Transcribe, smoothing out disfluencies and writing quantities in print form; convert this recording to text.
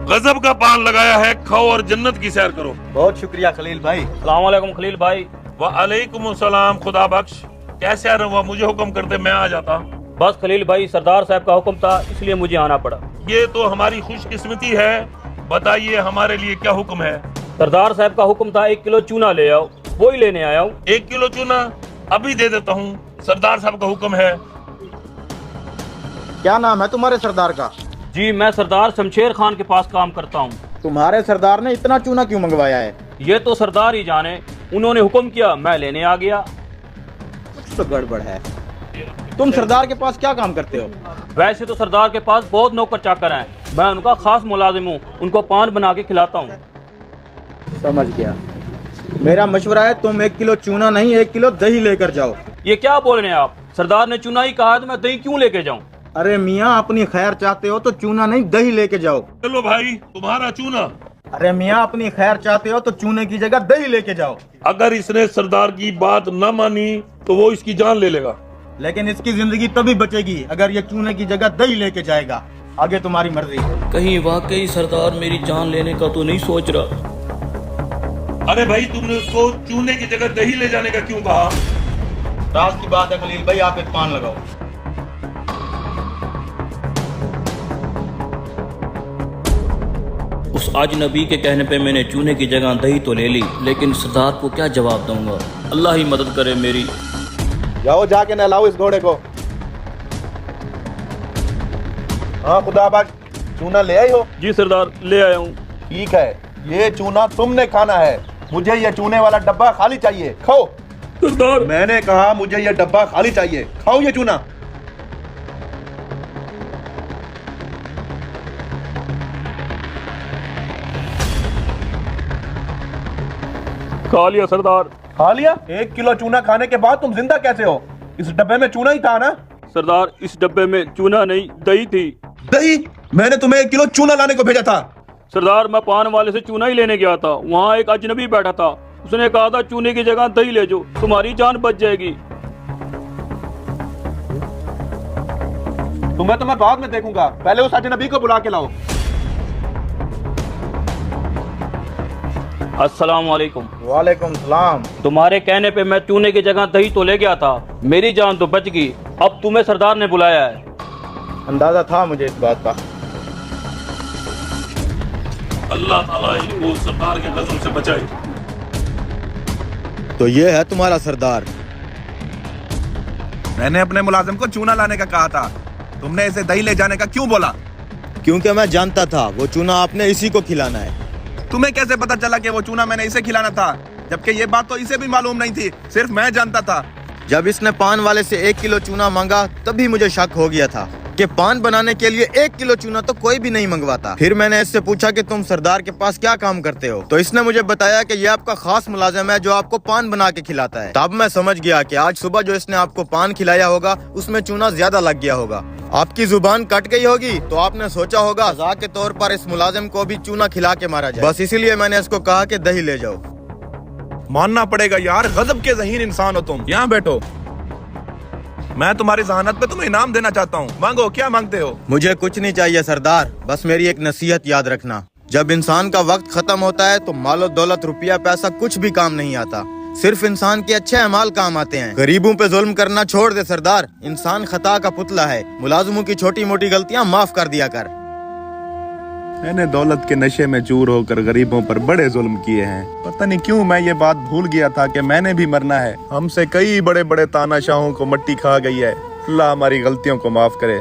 गजब का पान लगाया है, खाओ और जन्नत की सैर करो। बहुत शुक्रिया खलील भाई। अस्सलाम वालेकुम खलील भाई। वालेकुम सलाम, खुदा बख्श। कैसे आ रहा हुआ, मुझे हुक्म करते मैं आ जाता। बस खलील भाई, सरदार साहब का हुक्म था इसलिए मुझे आना पड़ा। ये तो हमारी खुशकिस्मती है। बताइए हमारे लिए क्या हुक्म है? सरदार साहब का हुक्म था 1 किलो चूना ले आओ, वो ही लेने आया हूँ। 1 किलो चूना अभी दे देता हूँ, सरदार साहब का हुक्म है। क्या नाम है तुम्हारे सरदार का? जी, मैं सरदार शमशेर खान के पास काम करता हूँ। तुम्हारे सरदार ने इतना चूना क्यों मंगवाया है? ये तो सरदार ही जाने, उन्होंने हुक्म किया मैं लेने आ गया। कुछ तो गड़बड़ है। तुम सरदार के पास क्या काम करते हो? वैसे तो सरदार के पास बहुत नौकर चाकर हैं, मैं उनका खास मुलाजिम हूँ, उनको पान बना के खिलाता हूँ। समझ गया। मेरा मशवरा है तुम 1 किलो चूना नहीं 1 किलो दही लेकर जाओ। ये क्या बोल रहे हैं आप? सरदार ने चूना ही कहा है तो मैं दही क्यों लेके जाऊँ? अरे मियाँ, अपनी खैर चाहते हो तो चूना नहीं दही लेके जाओ। चलो भाई, तुम्हारा चूना। अरे मियाँ, अपनी खैर चाहते हो तो चूने की जगह दही लेके जाओ। अगर इसने सरदार की बात न मानी तो वो इसकी जान ले लेगा। लेकिन इसकी जिंदगी तभी बचेगी अगर ये चूने की जगह दही लेके जाएगा। आगे तुम्हारी मर्जी। कहीं वाकई सरदार मेरी जान लेने का तो नहीं सोच रहा? अरे भाई, तुमने उसको चूने की जगह दही ले जाने का क्यों कहा? राज की बात है खलील भाई, आप एक पान लगाओ। उस अजनबी के कहने पे मैंने चूने की जगह दही तो ले ली, लेकिन सरदार को क्या जवाब दूंगा? अल्लाह ही मदद करे मेरी। जाओ जाके नहलाओ इस घोड़े को। हाँ खुदा बख्श, चूना ले आई हो? जी सरदार, ले आया हूँ। ठीक है, ये चूना तुमने खाना है। मुझे ये चूने वाला डब्बा खाली चाहिए, खाओ। सरदार, मैंने कहा मुझे ये डब्बा खाली चाहिए, खाओ ये चूना। खा लिया सरदार। खा लिया? 1 किलो चूना खाने के बाद तुम जिंदा कैसे हो? इस डब्बे में चूना ही था ना? सरदार, इस डब्बे में चूना नहीं दही थी। दही? मैंने तुम्हें 1 किलो चूना लाने को भेजा था। सरदार, मैं पान वाले से चूना ही लेने गया था, वहाँ एक अजनबी बैठा था, उसने कहा था चूने की जगह दही ले जाओ, तुम्हारी जान बच जाएगी। तुम्हें तो मैं बाद में देखूंगा, पहले उस अजनबी को बुला के लाओ। अस्सलाम वालेकुम। वालेकुम सलाम। तुम्हारे कहने पे मैं चूने की जगह दही तो ले गया था, मेरी जान तो बच गई। अब तुम्हें सरदार ने बुलाया है। अंदाजा था मुझे इस बात का। अल्लाह ताला इनको सरदार के गजब से बचाए। तो ये है तुम्हारा सरदार। मैंने अपने मुलाजिम को चूना लाने का कहा था, तुमने इसे दही ले जाने का क्यों बोला? क्योंकि मैं जानता था वो चूना आपने इसी को खिलाना है। तुम्हें कैसे पता चला कि वो चूना मैंने इसे खिलाना था, जबकि ये बात तो इसे भी मालूम नहीं थी, सिर्फ मैं जानता था। जब इसने पान वाले से 1 किलो चूना मांगा तभी मुझे शक हो गया था कि पान बनाने के लिए 1 किलो चूना तो कोई भी नहीं मंगवाता। फिर मैंने इससे पूछा कि तुम सरदार के पास क्या काम करते हो, तो इसने मुझे बताया कि ये आपका खास मुलाजिम है जो आपको पान बना के खिलाता है। तब मैं समझ गया कि आज सुबह जो इसने आपको पान खिलाया होगा उसमें चूना ज्यादा लग गया होगा। आपकी जुबान कट गई होगी तो आपने सोचा होगा मजाक के तौर पर इस मुलाजिम को भी चूना खिला के मारा जाए। बस इसीलिए मैंने इसको कहा कि दही ले जाओ। मानना पड़ेगा यार, गजब के ज़हीन इंसान हो तुम। यहाँ बैठो, मैं तुम्हारी जहानत पे तुम्हें इनाम देना चाहता हूँ। मांगो, क्या मांगते हो? मुझे कुछ नहीं चाहिए सरदार, बस मेरी एक नसीहत याद रखना, जब इंसान का वक्त खत्म होता है तो मालो दौलत रुपया पैसा कुछ भी काम नहीं आता, सिर्फ इंसान के अच्छे अमाल काम आते हैं। गरीबों पे जुल्म करना छोड़ दे सरदार, इंसान खता का पुतला है, मुलाजिमों की छोटी मोटी गलतियां माफ कर दिया कर। मैंने दौलत के नशे में चूर होकर गरीबों पर बड़े जुल्म किए हैं। पता नहीं क्यों मैं ये बात भूल गया था कि मैंने भी मरना है। हमसे कई बड़े बड़े तानाशाहों को मट्टी खा गई है। अल्लाह हमारी गलतियों को माफ करे।